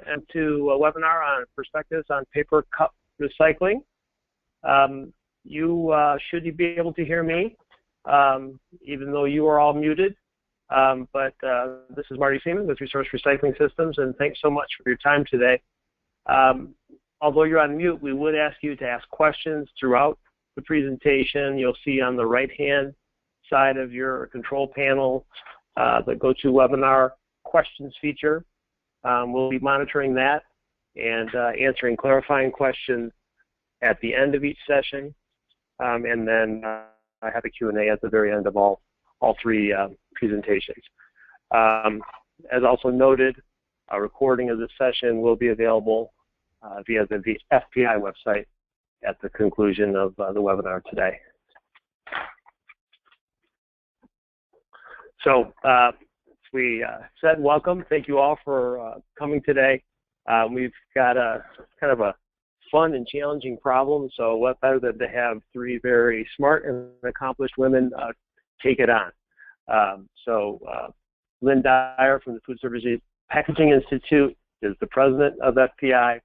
and to a webinar on perspectives on paper cup recycling. You should be able to hear me, even though you are all muted. This is Marty Seaman with Resource Recycling Systems, and thanks so much for your time today. Although you're on mute, we would ask you to ask questions throughout the presentation. You'll see on the right-hand side of your control panel the GoToWebinar questions feature. We'll be monitoring that and answering clarifying questions at the end of each session. And then I have a Q&A at the very end of all three presentations. As also noted, a recording of this session will be available via the FPI website at the conclusion of the webinar today. So as we said, welcome. Thank you all for coming today. We've got a kind of a fun and challenging problem, so what better than to have three very smart and accomplished women take it on. Lynn Dyer from the Foodservice Packaging Institute is the president of FPI.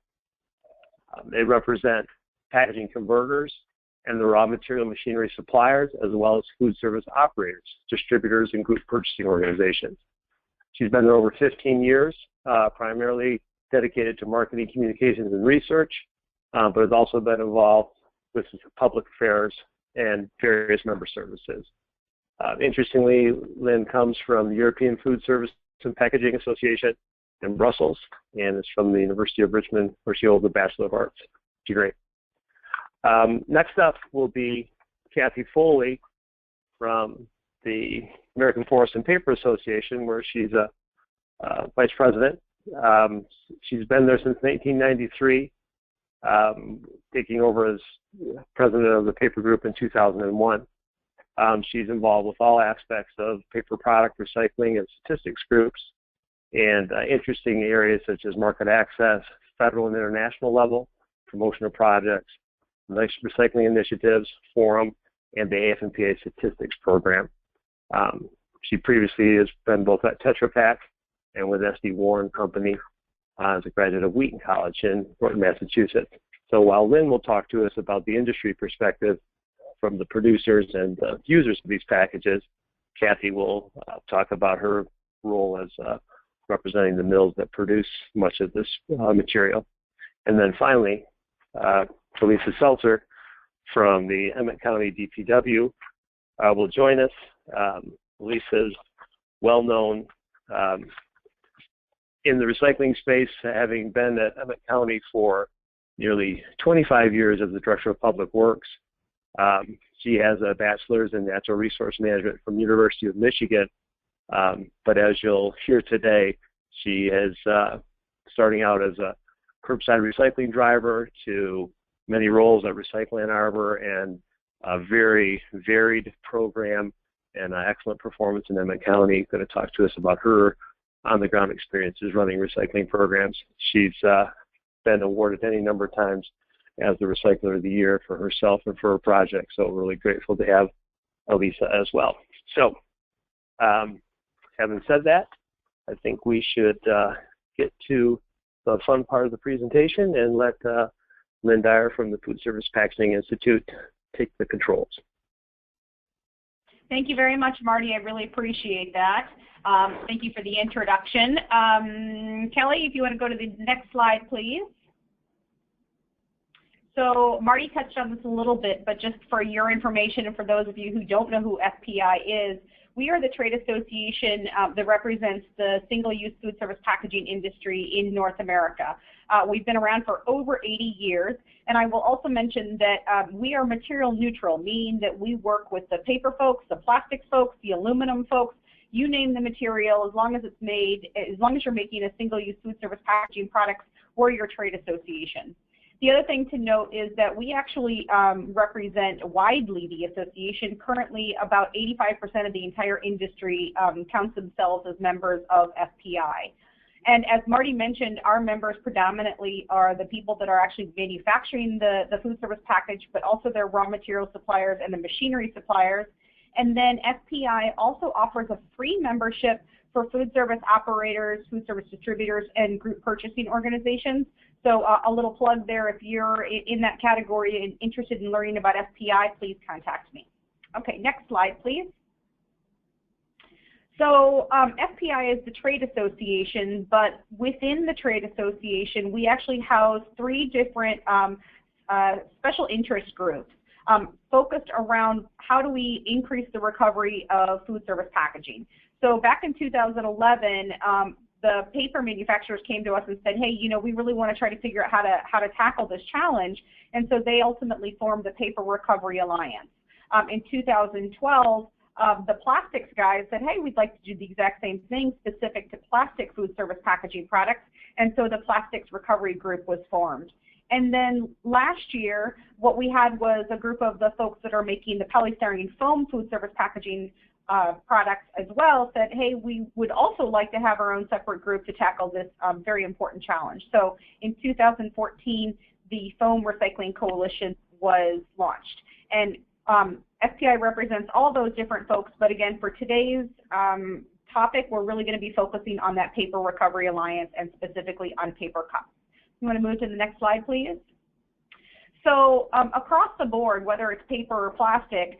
They represent packaging converters and the raw material machinery suppliers, as well as food service operators, distributors, and group purchasing organizations. She's been there over 15 years, primarily dedicated to marketing, communications, and research, but has also been involved with public affairs and various member services. Interestingly, Lynn comes from the European Foodservice Packaging Association in Brussels and is from the University of Richmond, where she holds a Bachelor of Arts degree. Next up will be Cathy Foley from the American Forest and Paper Association, where she's a vice president. She's been there since 1993, taking over as president of the paper group in 2001. She's involved with all aspects of paper product recycling and statistics groups, and interesting areas such as market access, federal and international level, promotion of projects, recycling initiatives, forum, and the AF&PA statistics program. She previously has been both at Tetra Pak and with S.D. Warren Company as a graduate of Wheaton College in Norton, Massachusetts. So while Lynn will talk to us about the industry perspective from the producers and the users of these packages, Cathy will talk about her role as representing the mills that produce much of this material. And then finally, Elisa Seltzer from the Emmet County DPW will join us. Elisa is well known in the recycling space, having been at Emmet County for nearly 25 years as the Director of Public Works. She has a bachelor's in natural resource management from the University of Michigan, but as you'll hear today, she is starting out as a curbside recycling driver to many roles at Recycle Ann Arbor and a very varied program and excellent performance in Emmet County. Going to talk to us about her on-the-ground experiences running recycling programs. She's been awarded any number of times as the Recycler of the Year for herself and for her project, so really grateful to have Elisa as well. So, having said that, I think we should get to the fun part of the presentation and let Lynn Dyer from the Foodservice Packaging Institute take the controls. Thank you very much, Marty. I really appreciate that. Thank you for the introduction. Kelly, if you want to go to the next slide, please. So Marty touched on this a little bit, but just for your information and for those of you who don't know who FPI is, we are the trade association that represents the single-use food service packaging industry in North America. We've been around for over 80 years, and I will also mention that we are material neutral, meaning that we work with the paper folks, the plastics folks, the aluminum folks, you name the material, as long as it's made, as long as you're making a single-use food service packaging products, we're your trade association. The other thing to note is that we actually represent widely the association. Currently, about 85% of the entire industry counts themselves as members of FPI. And as Marty mentioned, our members predominantly are the people that are actually manufacturing the food service package, but also their raw material suppliers and the machinery suppliers. And then FPI also offers a free membership for food service operators, food service distributors, and group purchasing organizations. So a little plug there, if you're in that category and interested in learning about FPI, please contact me. Okay, next slide, please. So FPI is the trade association, but within the trade association, we actually house 3 different special interest groups focused around how do we increase the recovery of food service packaging. So back in 2011, the paper manufacturers came to us and said, hey, you know, we really want to try to figure out how to tackle this challenge, and so they ultimately formed the Paper Recovery Alliance. In 2012, the plastics guys said, hey, we'd like to do the exact same thing specific to plastic food service packaging products, and so the Plastics Recovery Group was formed. And then last year, what we had was a group of the folks that are making the polystyrene foam food service packaging products as well said, hey, we would also like to have our own separate group to tackle this very important challenge. So in 2014, the Foam Recycling Coalition was launched. And FPI represents all those different folks, but again, for today's topic, we're really going to be focusing on that Paper Recovery Alliance and specifically on paper cups. You want to move to the next slide, please? So across the board, whether it's paper or plastic,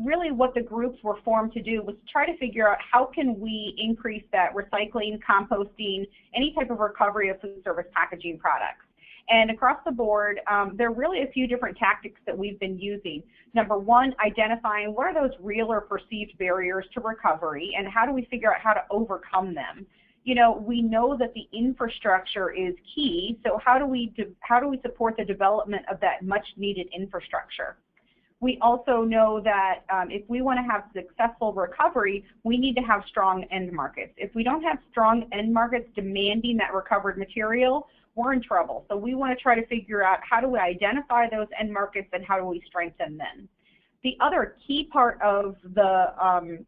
really what the groups were formed to do was try to figure out how can we increase that recycling, composting, any type of recovery of food service packaging products. And across the board, there are really a few different tactics that we've been using. Number one, identifying what are those real or perceived barriers to recovery, and how do we figure out how to overcome them. You know, we know that the infrastructure is key, so how do we support the development of that much needed infrastructure? We also know that if we want to have successful recovery, we need to have strong end markets. If we don't have strong end markets demanding that recovered material, we're in trouble. So we want to try to figure out how do we identify those end markets and how do we strengthen them. The other key part of the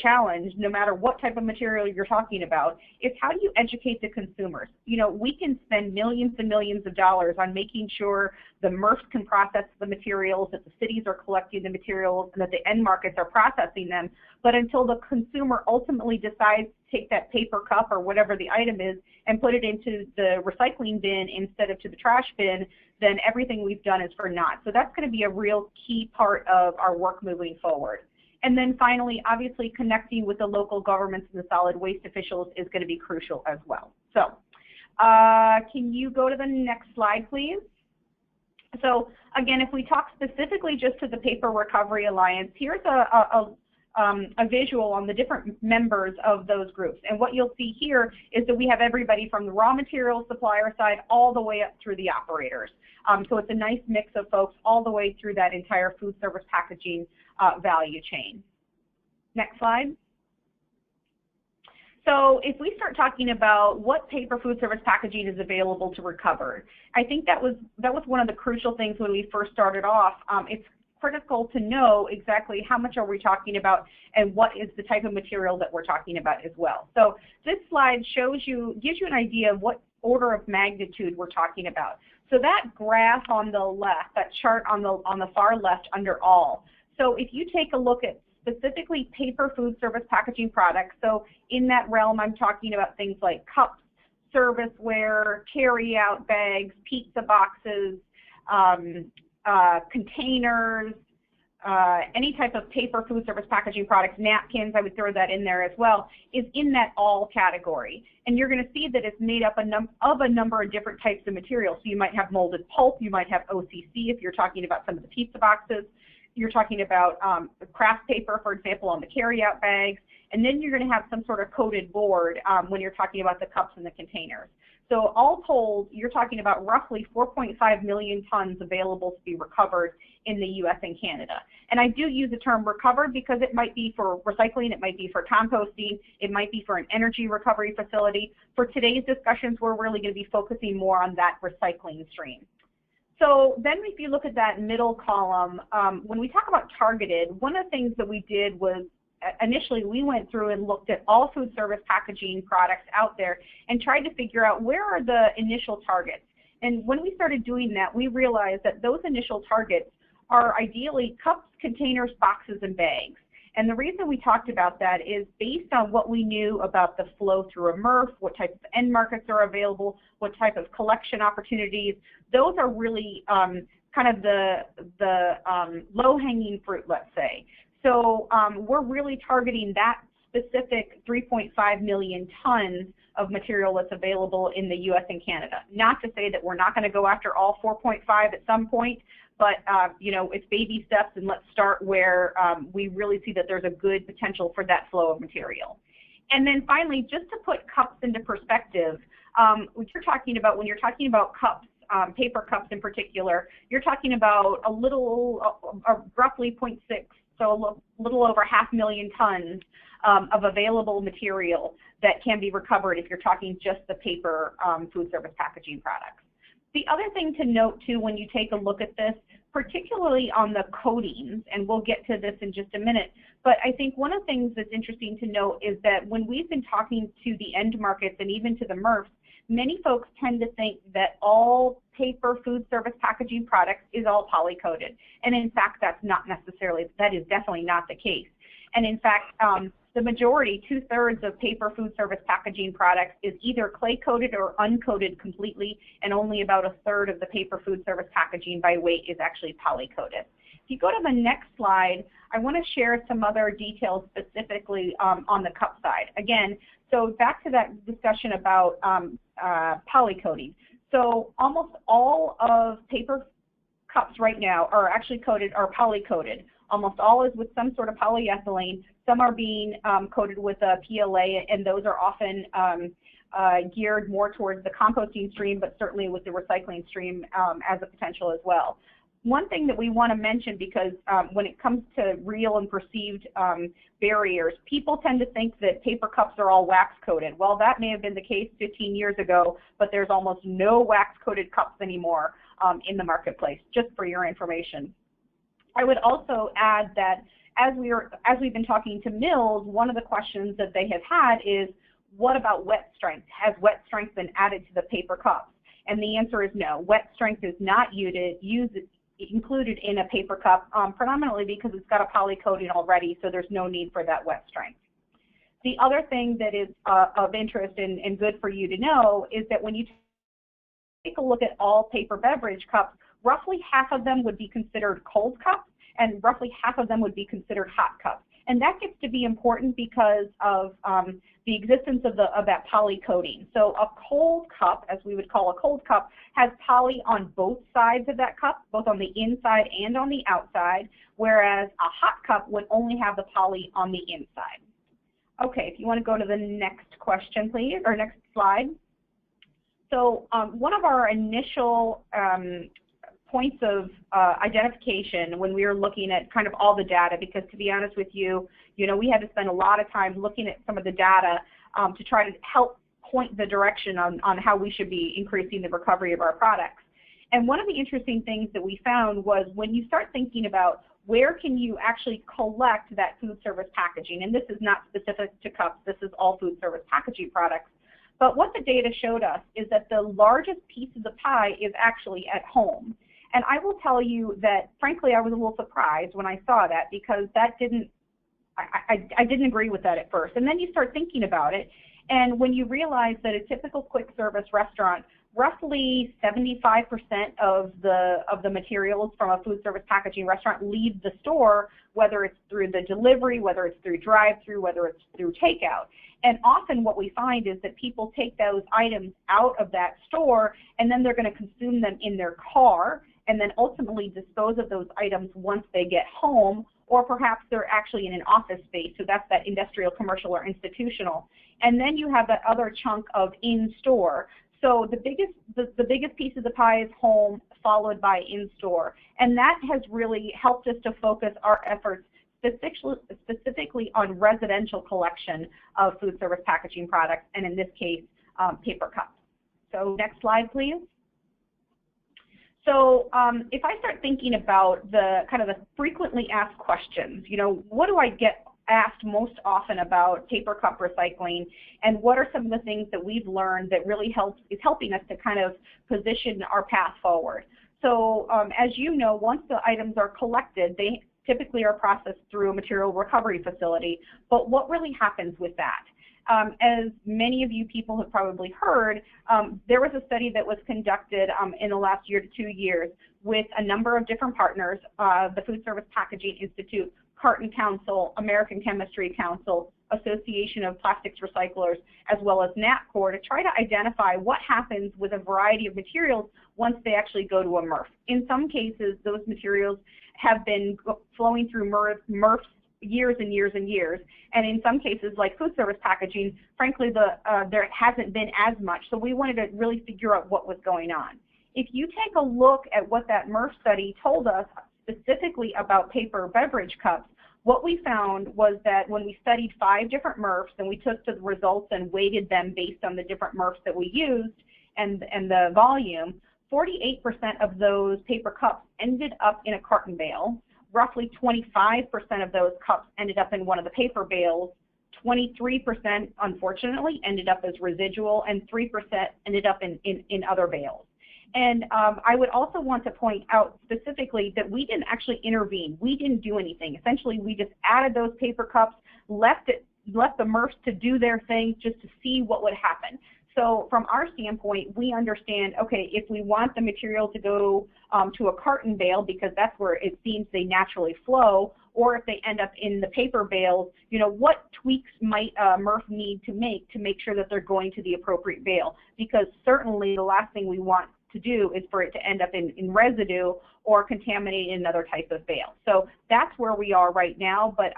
challenge, no matter what type of material you're talking about, is how do you educate the consumers? You know, we can spend millions and millions of dollars on making sure the MRFs can process the materials, that the cities are collecting the materials, and that the end markets are processing them. But until the consumer ultimately decides to take that paper cup or whatever the item is and put it into the recycling bin instead of to the trash bin, then everything we've done is for naught. So that's going to be a real key part of our work moving forward. And then finally, obviously, connecting with the local governments and the solid waste officials is going to be crucial as well. So can you go to the next slide, please? So again, if we talk specifically just to the Paper Recovery Alliance, here's a visual on the different members of those groups. And what you'll see here is that we have everybody from the raw material supplier side all the way up through the operators. So it's a nice mix of folks all the way through that entire food service packaging value chain. Next slide. So if we start talking about what paper food service packaging is available to recover, I think that was one of the crucial things when we first started off. It's critical to know exactly how much are we talking about and what is the type of material that we're talking about as well. So this slide gives you an idea of what order of magnitude we're talking about. So that graph on the left, that chart on the far left under all. So if you take a look at specifically paper food service packaging products, so in that realm I'm talking about things like cups, serviceware, carry-out bags, pizza boxes, containers, any type of paper food service packaging products, napkins, I would throw that in there as well, is in that all category. And you're going to see that it's made up of a number of different types of materials. So you might have molded pulp, you might have OCC if you're talking about some of the pizza boxes, you're talking about craft paper, for example, on the carry-out bags, and then you're going to have some sort of coated board when you're talking about the cups and the containers. So all told, you're talking about roughly 4.5 million tons available to be recovered in the U.S. and Canada. And I do use the term recovered because it might be for recycling, it might be for composting, it might be for an energy recovery facility. For today's discussions, we're really going to be focusing more on that recycling stream. So then if you look at that middle column, when we talk about targeted, one of the things that we did was initially we went through and looked at all food service packaging products out there and tried to figure out where are the initial targets. And when we started doing that, we realized that those initial targets are ideally cups, containers, boxes, and bags. And the reason we talked about that is based on what we knew about the flow through a MRF, what type of end markets are available, what type of collection opportunities. Those are really kind of the low-hanging fruit, let's say. So we're really targeting that specific 3.5 million tons of material that's available in the U.S. and Canada. Not to say that we're not going to go after all 4.5 at some point, but you know, it's baby steps, and let's start where we really see that there's a good potential for that flow of material. And then finally, just to put cups into perspective, what you're talking about when you're talking about cups, paper cups in particular, you're talking about a little, roughly 0.6, so a little over 500,000 tons of available material that can be recovered if you're talking just the paper food service packaging products. The other thing to note too when you take a look at this, particularly on the coatings, and we'll get to this in just a minute, but I think one of the things that's interesting to note is that when we've been talking to the end markets and even to the MRFs, many folks tend to think that all paper food service packaging products is all poly-coated. And in fact, that is definitely not the case. And in fact, the majority, 2/3 of paper food service packaging products is either clay-coated or uncoated completely, and only about 1/3 of the paper food service packaging by weight is actually poly-coated. If you go to the next slide, I want to share some other details specifically on the cup side. Again, so back to that discussion about poly-coating. So almost all of paper cups right now are actually poly-coated. Almost all is with some sort of polyethylene. Some are being coated with a PLA, and those are often geared more towards the composting stream, but certainly with the recycling stream as a potential as well. One thing that we want to mention, because when it comes to real and perceived barriers, people tend to think that paper cups are all wax-coated. Well, that may have been the case 15 years ago, but there's almost no wax-coated cups anymore in the marketplace, just for your information. I would also add that as we've been talking to mills, one of the questions that they have had is, what about wet strength? Has wet strength been added to the paper cups? And the answer is no. Wet strength is not included in a paper cup, predominantly because it's got a poly coating already, so there's no need for that wet strength. The other thing that is of interest and good for you to know is that when you take a look at all paper beverage cups, roughly half of them would be considered cold cups, and roughly half of them would be considered hot cups. And that gets to be important because of the existence of that poly coating. So a cold cup, as we would call a cold cup, has poly on both sides of that cup, both on the inside and on the outside, whereas a hot cup would only have the poly on the inside. Okay, if you want to go to the next question, please, or next slide. So one of our initial points of identification when we were looking at kind of all the data, because to be honest with you, we had to spend a lot of time looking at some of the data to try to help point the direction on how we should be increasing the recovery of our products. And one of the interesting things that we found was when you start thinking about where can you actually collect that food service packaging, and this is not specific to cups, this is all food service packaging products, but what the data showed us is that the largest piece of the pie is actually at home. And I will tell you that, frankly, I was a little surprised when I saw that, because that I didn't agree with that at first. And then you start thinking about it, and when you realize that a typical quick service restaurant, roughly 75% of the materials from a food service packaging restaurant leave the store, whether it's through the delivery, whether it's through drive-through, whether it's through takeout. And often what we find is that people take those items out of that store, and then they're going to consume them in their car, and then ultimately dispose of those items once they get home, or perhaps they're actually in an office space, so that's that industrial, commercial, or institutional. And then you have that other chunk of in-store. So the biggest piece of the pie is home, followed by in-store. And that has really helped us to focus our efforts specifically on residential collection of food service packaging products, and in this case, paper cups. So next slide, please. So if I start thinking about the kind of the frequently asked questions, what do I get asked most often about paper cup recycling, and what are some of the things that we've learned that really is helping us to kind of position our path forward? So as you know, once the items are collected, they typically are processed through a material recovery facility. But what really happens with that? As many of you people have probably heard, there was a study that was conducted in the last year to 2 years with a number of different partners, the Foodservice Packaging Institute, Carton Council, American Chemistry Council, Association of Plastics Recyclers, as well as NAPCOR, to try to identify what happens with a variety of materials once they actually go to a MRF. In some cases, those materials have been flowing through MRFs years and years and years, and in some cases, like food service packaging, frankly, there hasn't been as much, so we wanted to really figure out what was going on. If you take a look at what that MRF study told us specifically about paper beverage cups, what we found was that when we studied 5 different MRFs and we took the results and weighted them based on the different MRFs that we used and the volume, 48% of those paper cups ended up in a carton bale. Roughly 25% of those cups ended up in one of the paper bales. 23%, unfortunately, ended up as residual, and 3% ended up in other bales. And I would also want to point out specifically that we didn't actually intervene. We didn't do anything. Essentially, we just added those paper cups, left the MRFs to do their thing just to see what would happen. So from our standpoint, we understand, okay, if we want the material to go to a carton bale because that's where it seems they naturally flow, or if they end up in the paper bales, you know, what tweaks might a MRF need to make sure that they're going to the appropriate bale? Because certainly the last thing we want to do is for it to end up in residue or contaminate another type of bale. So that's where we are right now, but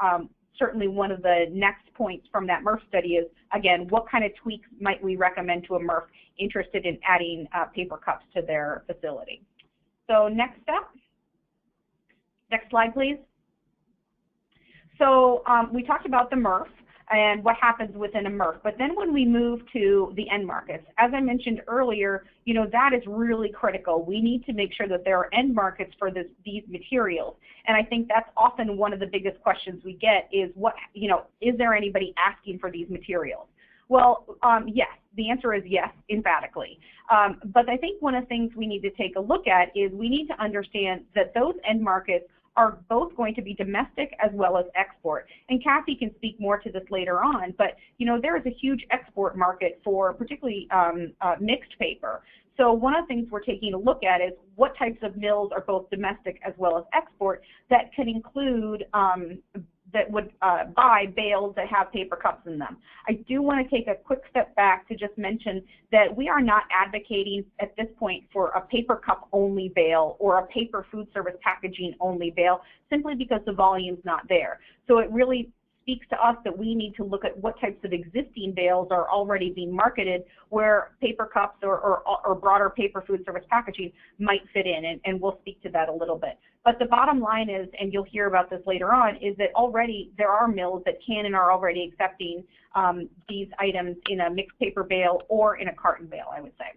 certainly one of the next points from that MRF study is, again, what kind of tweaks might we recommend to a MRF interested in adding paper cups to their facility. So next step. Next slide, please. So we talked about the MRF and what happens within a MRF. But then when we move to the end markets, as I mentioned earlier, you know, that is really critical. We need to make sure that there are end markets for these materials. And I think that's often one of the biggest questions we get is, is there anybody asking for these materials? Well, yes, the answer is yes, emphatically. But I think one of the things we need to take a look at is we need to understand that those end markets are both going to be domestic as well as export. And Cathy can speak more to this later on, but you know, there is a huge export market for particularly mixed paper. So one of the things we're taking a look at is what types of mills are both domestic as well as export that can include that would buy bales that have paper cups in them. I do want to take a quick step back to just mention that we are not advocating at this point for a paper cup only bale or a paper food service packaging only bale, simply because the volume's not there. So it really speaks to us that we need to look at what types of existing bales are already being marketed where paper cups or broader paper food service packaging might fit in, and we'll speak to that a little bit. But the bottom line is, and you'll hear about this later on, is that already there are mills that can and are already accepting these items in a mixed paper bale or in a carton bale, I would say.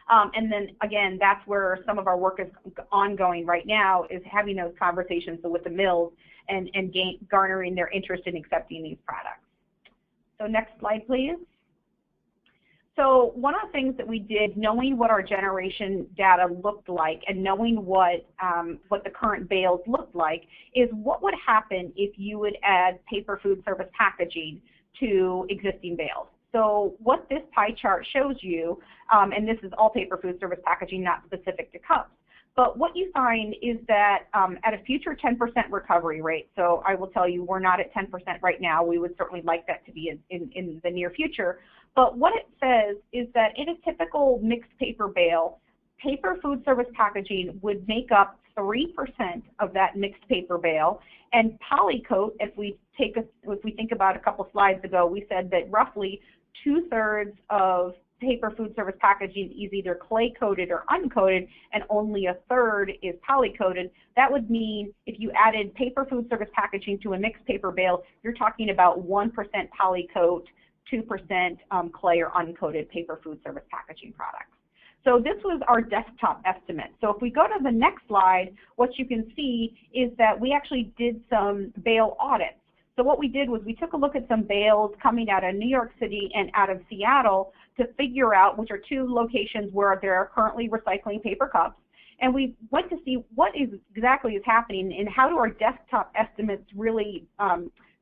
And then, again, that's where some of our work is ongoing right now, is having those conversations with the mills and garnering their interest in accepting these products. So next slide, please. So one of the things that we did, knowing what our generation data looked like and knowing what the current bales looked like, is what would happen if you would add paper food service packaging to existing bales. So what this pie chart shows you, and this is all paper food service packaging, not specific to cups, but what you find is that at a future 10% recovery rate, so I will tell you we're not at 10% right now, we would certainly like that to be in the near future, but what it says is that in a typical mixed paper bale, paper food service packaging would make up 3% of that mixed paper bale, and polycoat, if we think about a couple slides ago, we said that roughly 2/3 of paper food service packaging is either clay coated or uncoated, and only 1/3 is polycoated. That would mean if you added paper food service packaging to a mixed paper bale, you're talking about 1% polycoat, 2% clay or uncoated paper food service packaging products. So this was our desktop estimate. So if we go to the next slide, what you can see is that we actually did some bale audits. So what we did was we took a look at some bales coming out of New York City and out of Seattle to figure out, which are 2 locations where they're currently recycling paper cups, And we went to see what exactly is happening and how do our desktop estimates really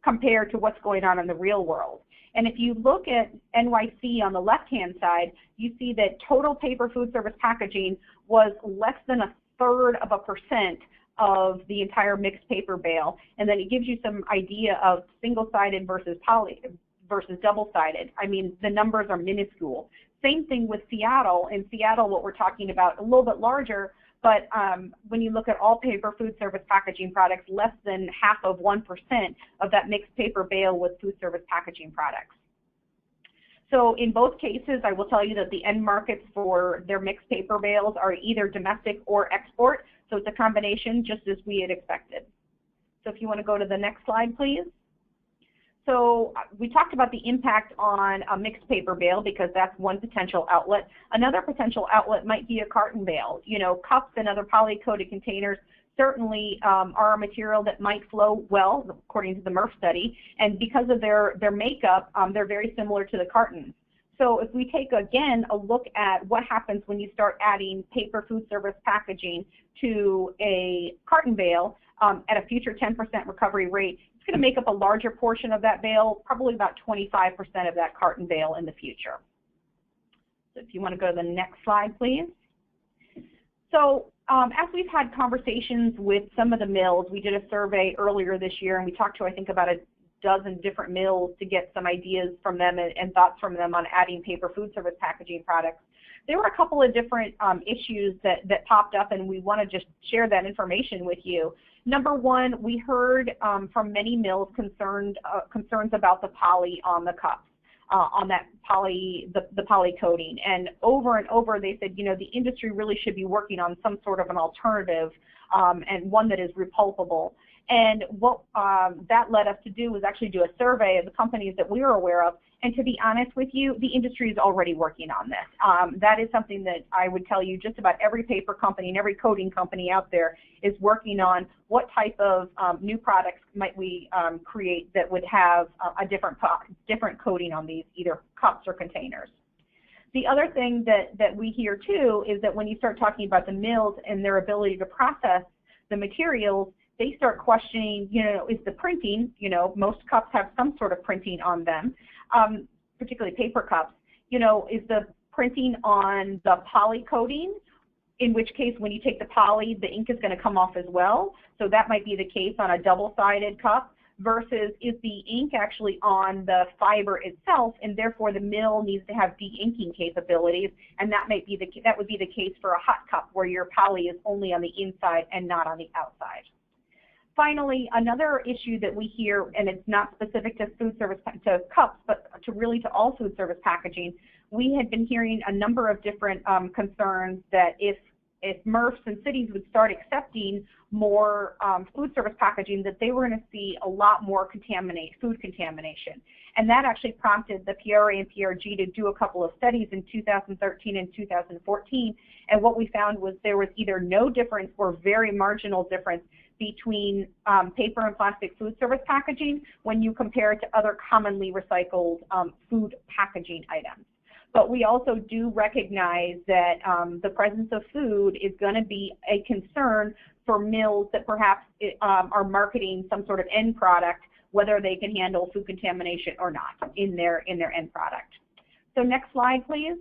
compare to what's going on in the real world. And if you look at NYC on the left-hand side, you see that total paper food service packaging was less than 1/3% of the entire mixed paper bale. And then it gives you some idea of single-sided versus double-sided. I mean, the numbers are minuscule. Same thing with Seattle. In Seattle, what we're talking about, a little bit larger, but when you look at all paper food service packaging products, less than 0.5% of that mixed paper bale was food service packaging products. So in both cases, I will tell you that the end markets for their mixed paper bales are either domestic or export. So it's a combination, just as we had expected. So if you want to go to the next slide, please. So we talked about the impact on a mixed paper bale because that's one potential outlet. Another potential outlet might be a carton bale. You know, cups and other poly-coated containers certainly are a material that might flow well, according to the MERF study, and because of their makeup, they're very similar to the cartons. So if we take, again, a look at what happens when you start adding paper food service packaging to a carton bale at a future 10% recovery rate, it's going to make up a larger portion of that bale, probably about 25% of that carton bale in the future. So if you want to go to the next slide, please. So as we've had conversations with some of the mills, we did a survey earlier this year, and we talked to, I think, about a dozen different mills to get some ideas from them and thoughts from them on adding paper food service packaging products. There were a couple of different issues that popped up, and we want to just share that information with you. Number one, we heard from many mills concerns about the poly on the cups, on that the poly coating. And over they said, you know, the industry really should be working on some sort of an alternative and one that is repulpable. And what that led us to do was actually do a survey of the companies that we were aware of. And to be honest with you, the industry is already working on this. That is something that I would tell you just about every paper company and every coating company out there is working on what type of new products might we create that would have a different coating on these, either cups or containers. The other thing that we hear too is that when you start talking about the mills and their ability to process the materials, they start questioning, you know, is the printing, you know, most cups have some sort of printing on them, particularly paper cups, you know, is the printing on the poly coating, in which case when you take the poly, the ink is going to come off as well. So that might be the case on a double-sided cup, versus is the ink actually on the fiber itself, and therefore the mill needs to have de-inking capabilities, and that would be the case for a hot cup where your poly is only on the inside and not on the outside. Finally, another issue that we hear, and it's not specific to food service, to cups, but to all food service packaging, we had been hearing a number of different concerns that if MRFs and cities would start accepting more food service packaging, that they were going to see a lot more food contamination. And that actually prompted the PRA and PRG to do a couple of studies in 2013 and 2014. And what we found was there was either no difference or very marginal difference between paper and plastic food service packaging when you compare it to other commonly recycled food packaging items. But we also do recognize that the presence of food is going to be a concern for mills that perhaps are marketing some sort of end product, whether they can handle food contamination or not in their end product. So next slide, please.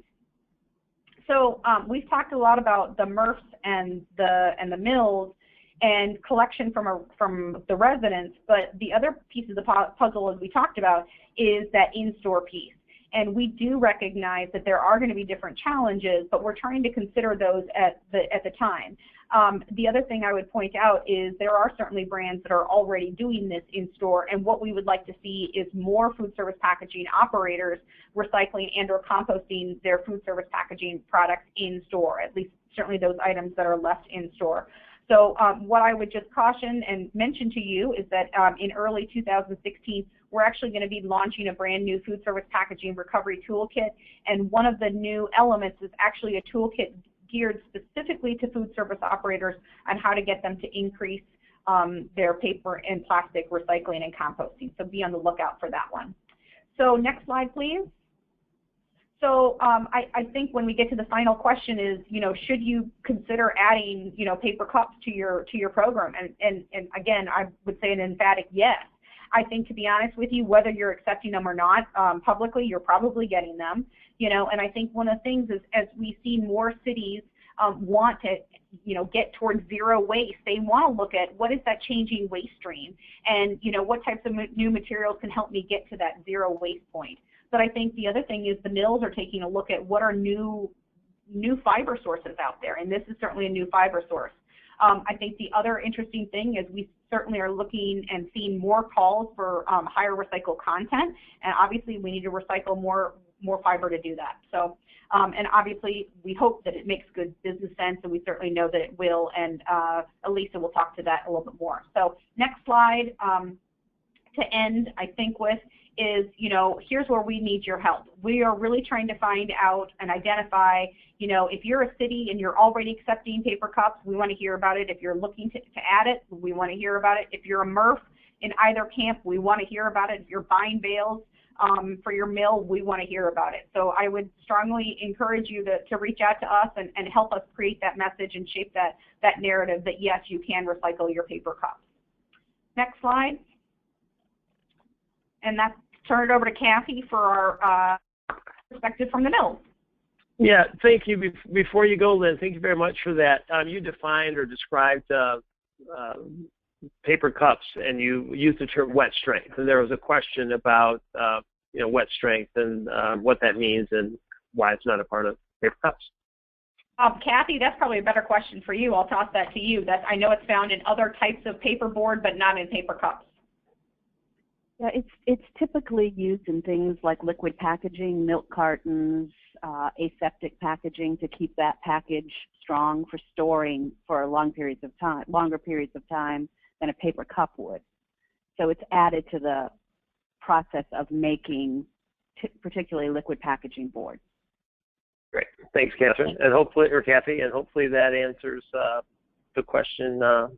So we've talked a lot about the MRFs and the mills and collection from the residents, but the other piece of the puzzle, as we talked about, is that in-store piece. And we do recognize that there are going to be different challenges, but we're trying to consider those at the time. The other thing I would point out is there are certainly brands that are already doing this in-store, and what we would like to see is more food service packaging operators recycling and or composting their food service packaging products in-store, at least certainly those items that are left in-store. So what I would just caution and mention to you is that in early 2016, we're actually going to be launching a brand new food service packaging recovery toolkit, and one of the new elements is actually a toolkit geared specifically to food service operators on how to get them to increase their paper and plastic recycling and composting. So be on the lookout for that one. So next slide, please. So I think when we get to the final question is, should you consider adding, paper cups to your program? And again, I would say an emphatic yes. I think, to be honest with you, whether you're accepting them or not publicly, you're probably getting them. And I think one of the things is, as we see more cities want to, get towards zero waste, they want to look at what is that changing waste stream, and what types of new materials can help me get to that zero waste point. But I think the other thing is the mills are taking a look at what are new fiber sources out there, and this is certainly a new fiber source. I think the other interesting thing is we certainly are looking and seeing more calls for higher recycled content, and obviously we need to recycle more fiber to do that. So, and obviously we hope that it makes good business sense, and we certainly know that it will, and Elisa will talk to that a little bit more. So next slide to end, I think, with is, here's where we need your help. We are really trying to find out and identify, if you're a city and you're already accepting paper cups, we want to hear about it. If you're looking to add it, we want to hear about it. If you're a MRF in either camp, we want to hear about it. If you're buying bales for your mill, we want to hear about it. So I would strongly encourage you to reach out to us and help us create that message and shape that narrative that, yes, you can recycle your paper cups. Next slide. And that's turn it over to Cathy for our perspective from the mills. Yeah, thank you. Before you go, Lynn, thank you very much for that. You defined or described paper cups, and you used the term wet strength. And there was a question about wet strength and what that means and why it's not a part of paper cups. Cathy, that's probably a better question for you. I'll toss that to you. I know it's found in other types of paperboard, but not in paper cups. Yeah, it's typically used in things like liquid packaging, milk cartons, aseptic packaging to keep that package strong for storing for longer periods of time than a paper cup would. So it's added to the process of making particularly liquid packaging board. Great, thanks, Catherine, Cathy, and hopefully that answers the question out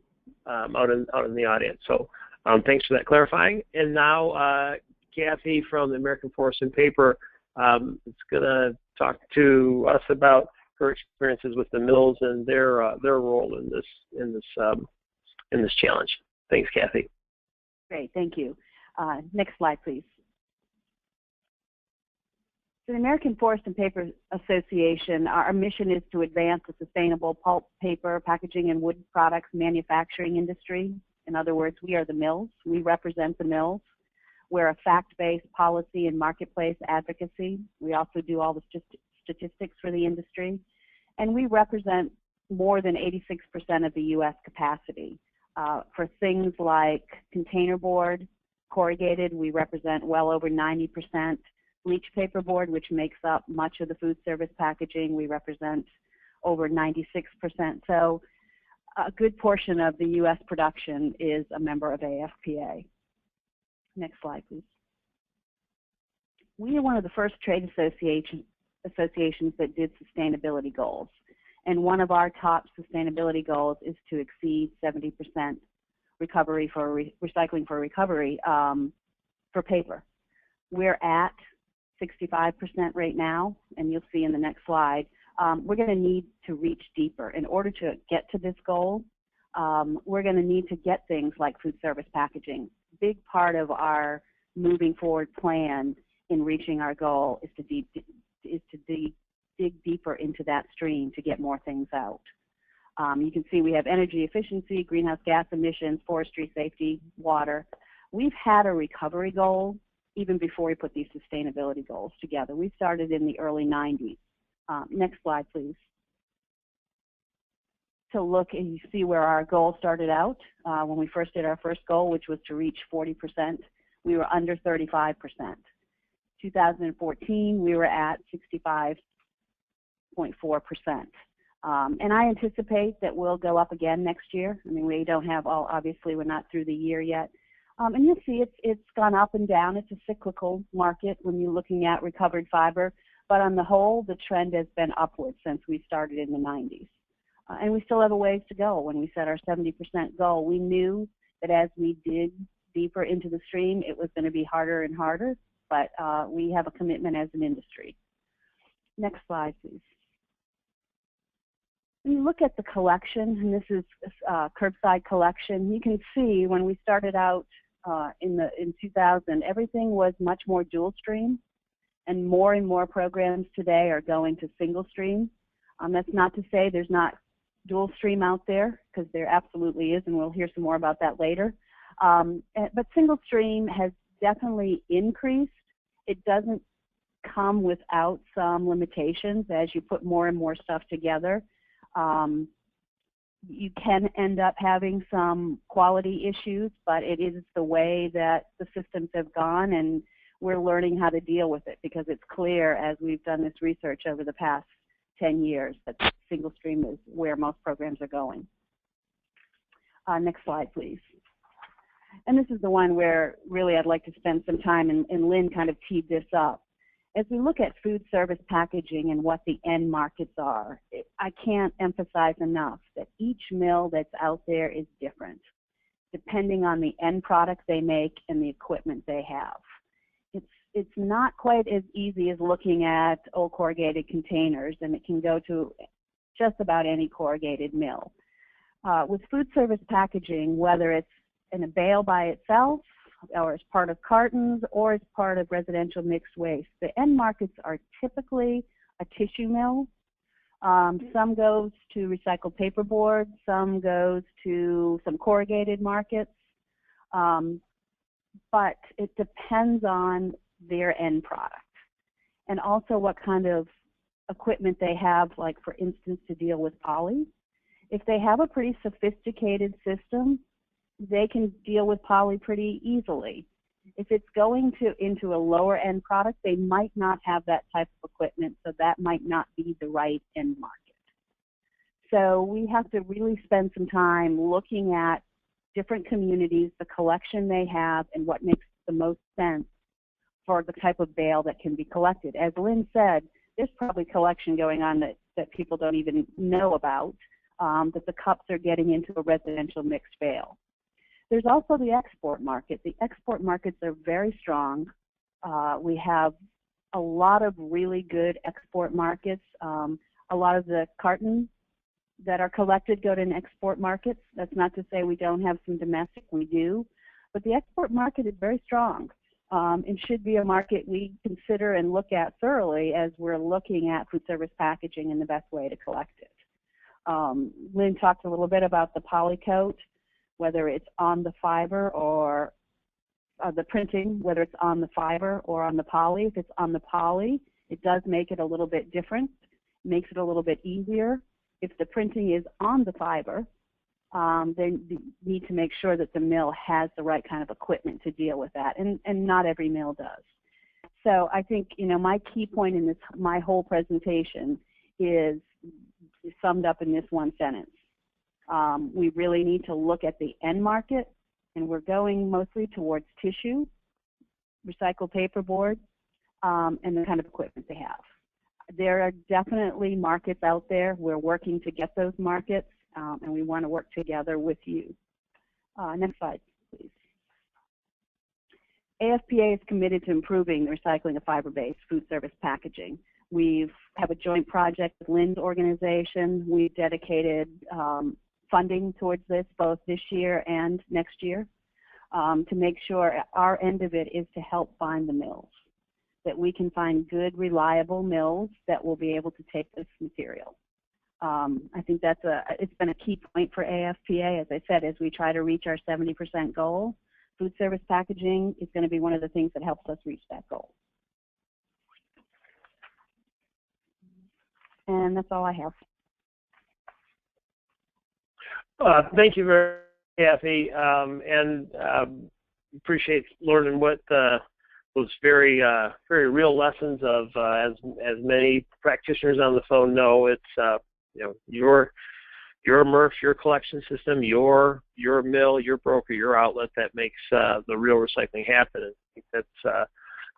in the audience. So. Thanks for that clarifying. And now Cathy from the American Forest and Paper is going to talk to us about her experiences with the mills and their role in this challenge. Thanks, Cathy. Great, thank you. Next slide, please. So the American Forest and Paper Association, our mission is to advance the sustainable pulp, paper, packaging, and wood products manufacturing industry. In other words, we are the mills. We represent the mills. We're a fact-based policy and marketplace advocacy. We also do all the statistics for the industry. And we represent more than 86% of the U.S. capacity. For things like containerboard, corrugated, we represent well over 90%. Bleach paperboard, which makes up much of the food service packaging, we represent over 96%. So a good portion of the U.S. production is a member of AFPA. Next slide, please. We are one of the first trade associations that did sustainability goals. And one of our top sustainability goals is to exceed 70% recovery for recycling for recovery for paper. We're at 65% right now, and you'll see in the next slide. We're going to need to reach deeper. In order to get to this goal, we're going to need to get things like food service packaging. Big part of our moving forward plan in reaching our goal is to dig deeper into that stream to get more things out. You can see we have energy efficiency, greenhouse gas emissions, forestry safety, water. We've had a recovery goal even before we put these sustainability goals together. We started in the early 90s. Next slide, please. So look and you see where our goal started out. When we first did our first goal, which was to reach 40%, we were under 35%. 2014, we were at 65.4%. And I anticipate that we'll go up again next year. I mean, we don't have all, obviously we're not through the year yet. And you'll see it's gone up and down. It's a cyclical market when you're looking at recovered fiber. But on the whole, the trend has been upward since we started in the 90s. And we still have a ways to go. When we set our 70% goal, we knew that as we dig deeper into the stream, it was going to be harder and harder. But we have a commitment as an industry. Next slide, please. When you look at the collection, and this is curbside collection, you can see when we started out in 2000, everything was much more dual stream, and more programs today are going to single stream. That's not to say there's not dual stream out there, because there absolutely is, and we'll hear some more about that later. But single stream has definitely increased. It doesn't come without some limitations as you put more and more stuff together. You can end up having some quality issues, but it is the way that the systems have gone, and we're learning how to deal with it, because it's clear as we've done this research over the past 10 years that single stream is where most programs are going. Next slide, please. And this is the one where really I'd like to spend some time, and Lynn kind of teed this up. As we look at food service packaging and what the end markets are, I can't emphasize enough that each mill that's out there is different, depending on the end product they make and the equipment they have. It's not quite as easy as looking at old corrugated containers, and it can go to just about any corrugated mill. With food service packaging, whether it's in a bale by itself, or as part of cartons, or as part of residential mixed waste, the end markets are typically a tissue mill. Some goes to recycled paperboard, some goes to some corrugated markets, but it depends on their end product, and also what kind of equipment they have, like for instance to deal with poly. If they have a pretty sophisticated system, they can deal with poly pretty easily. If it's going into a lower end product, they might not have that type of equipment, so that might not be the right end market. So we have to really spend some time looking at different communities, the collection they have, and what makes the most sense for the type of bale that can be collected. As Lynn said, there's probably collection going on that people don't even know about, that the cups are getting into a residential mixed bale. There's also the export market. The export markets are very strong. We have a lot of really good export markets. A lot of the cartons that are collected go to an export market. That's not to say we don't have some domestic, we do. But the export market is very strong. It should be a market we consider and look at thoroughly as we're looking at food service packaging and the best way to collect it. Lynn talked a little bit about the polycoat, whether it's on the fiber or the printing, whether it's on the fiber or on the poly. If it's on the poly, it does make it a little bit different, makes it a little bit easier. If the printing is on the fiber, then you need to make sure that the mill has the right kind of equipment to deal with that, and not every mill does. So I think, you know, my key point in this, my whole presentation is summed up in this one sentence. We really need to look at the end market, and we're going mostly towards tissue, recycled paperboard, and the kind of equipment they have. There are definitely markets out there. We're working to get those markets, and we want to work together with you. Next slide, please. AFPA is committed to improving the recycling of fiber-based food service packaging. We have a joint project with Lynn's organization. We've dedicated funding towards this both this year and next year to make sure our end of it is to help find the mills, that we can find good, reliable mills that will be able to take this material. I think it's been a key point for AFPA, as I said, as we try to reach our 70% goal. Food service packaging is going to be one of the things that helps us reach that goal. And that's all I have. Thank you very much, Cathy, and appreciate learning what those very real lessons of as many practitioners on the phone know. It's you know, your MRF, your collection system, your mill, your broker, your outlet that makes the real recycling happen. And I think that's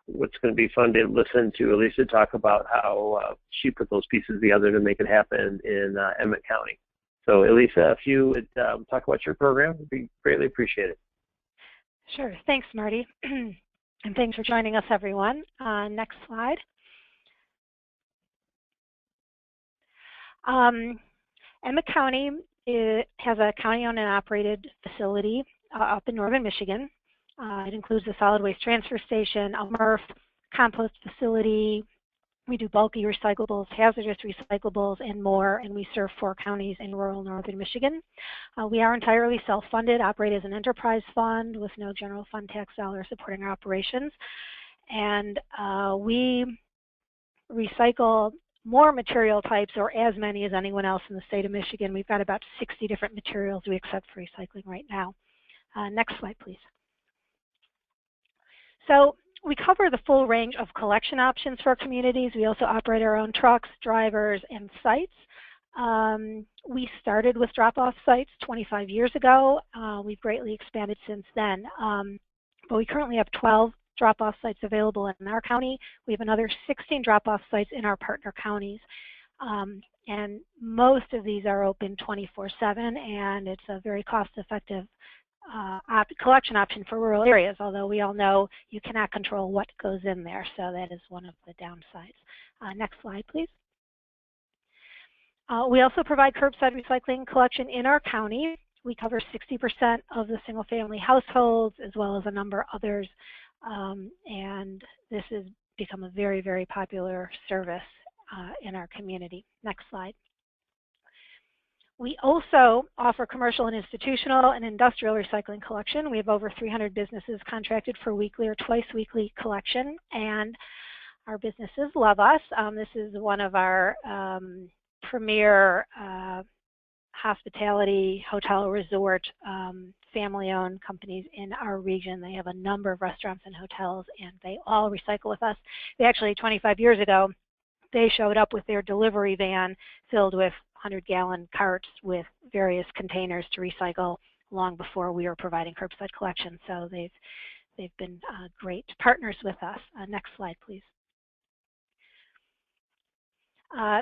what's going to be fun to listen to Elisa talk about how she put those pieces together to make it happen in Emmet County. So Elisa, if you would talk about your program, it would be greatly appreciated. Sure. Thanks, Marty. And thanks for joining us, everyone. Next slide. Emmet County has a county-owned and operated facility up in northern Michigan. It includes a solid waste transfer station, a MRF, compost facility. We do bulky recyclables, hazardous recyclables, and more, and we serve 4 counties in rural northern Michigan. We are entirely self-funded, operate as an enterprise fund with no general fund tax dollars supporting our operations. And we recycle more material types, or as many as anyone else in the state of Michigan. We've got about 60 different materials we accept for recycling right now. Next slide, please. So we cover the full range of collection options for our communities. We also operate our own trucks, drivers, and sites. We started with drop-off sites 25 years ago. We've greatly expanded since then. But we currently have 12 drop-off sites available in our county. We have another 16 drop-off sites in our partner counties. And most of these are open 24/7, and it's a very cost-effective collection option for rural areas, although we all know you cannot control what goes in there, so that is one of the downsides. Next slide, please. We also provide curbside recycling collection in our county. We cover 60% of the single-family households, as well as a number of others, and this has become a very, very popular service in our community. Next slide. We also offer commercial and institutional and industrial recycling collection. We have over 300 businesses contracted for weekly or twice-weekly collection, and our businesses love us. This is one of our premier hospitality, hotel, resort, family-owned companies in our region. They have a number of restaurants and hotels, and they all recycle with us. They actually, 25 years ago, they showed up with their delivery van filled with 100-gallon carts with various containers to recycle long before we were providing curbside collection. So they've been great partners with us. Next slide, please.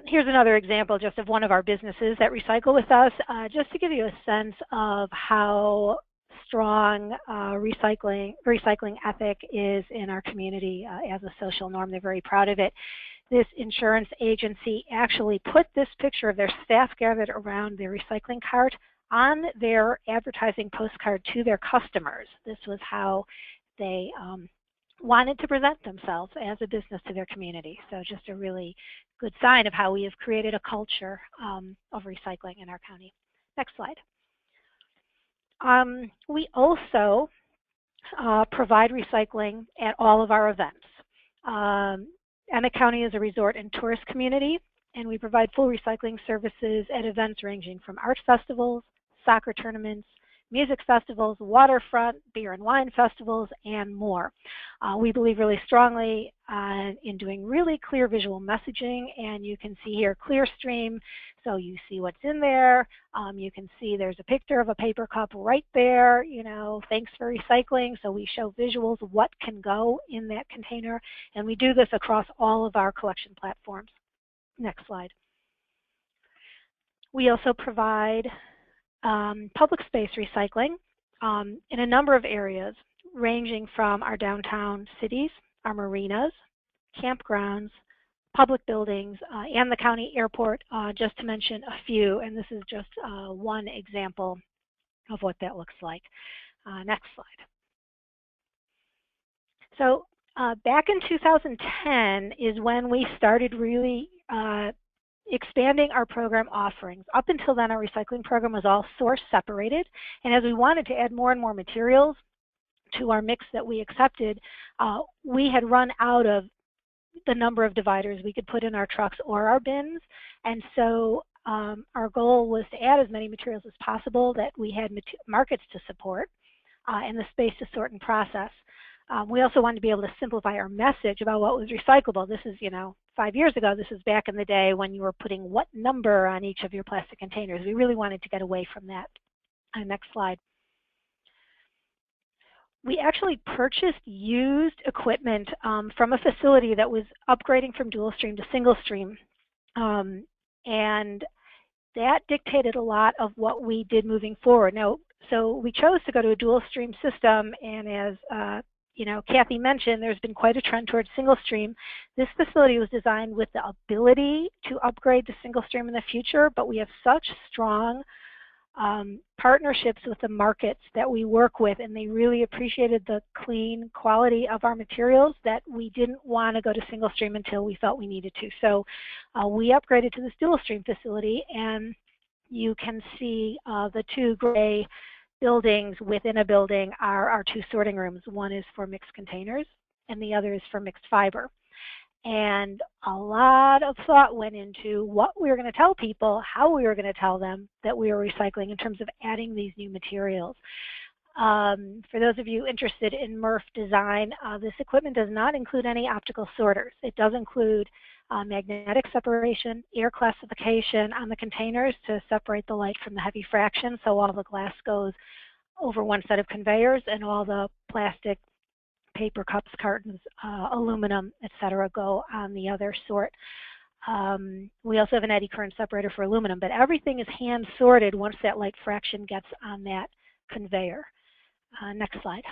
Here's another example just of one of our businesses that recycle with us, just to give you a sense of how strong recycling ethic is in our community as a social norm. They're very proud of it. This insurance agency actually put this picture of their staff gathered around their recycling cart on their advertising postcard to their customers. This was how they wanted to present themselves as a business to their community. So just a really good sign of how we have created a culture of recycling in our county. Next slide. We also provide recycling at all of our events. Emmet County is a resort and tourist community, and we provide full recycling services at events ranging from art festivals, soccer tournaments, music festivals, waterfront, beer and wine festivals, and more. We believe really strongly in doing really clear visual messaging, and you can see here ClearStream, so you see what's in there. You can see there's a picture of a paper cup right there, you know, thanks for recycling, so we show visuals of what can go in that container, and we do this across all of our collection platforms. Next slide. We also provide public space recycling in a number of areas, ranging from our downtown cities, our marinas, campgrounds, public buildings, and the county airport, just to mention a few. And this is just one example of what that looks like. Next slide. So back in 2010 is when we started really expanding our program offerings. Up until then, our recycling program was all source separated, and as we wanted to add more and more materials to our mix that we accepted, we had run out of the number of dividers we could put in our trucks or our bins, and so our goal was to add as many materials as possible that we had markets to support and the space to sort and process. We also wanted to be able to simplify our message about what was recyclable. This is, 5 years ago, this is back in the day when you were putting what number on each of your plastic containers. We really wanted to get away from that. Next slide. We actually purchased used equipment from a facility that was upgrading from dual stream to single stream. And that dictated a lot of what we did moving forward. Now, so we chose to go to a dual stream system, and as you know, Cathy mentioned, there's been quite a trend towards single stream. This facility was designed with the ability to upgrade to single stream in the future, but we have such strong partnerships with the markets that we work with, and they really appreciated the clean quality of our materials that we didn't want to go to single stream until we felt we needed to. So we upgraded to this dual stream facility, and you can see the two gray buildings within a building are our two sorting rooms. One is for mixed containers and the other is for mixed fiber. And a lot of thought went into what we were going to tell people, how we were going to tell them that we were recycling in terms of adding these new materials. For those of you interested in MRF design, this equipment does not include any optical sorters. It does include magnetic separation, air classification on the containers to separate the light from the heavy fraction, so all the glass goes over one set of conveyors and all the plastic, paper, cups, cartons, aluminum, etc. go on the other sort. We also have an eddy current separator for aluminum, but everything is hand sorted once that light fraction gets on that conveyor. Next slide.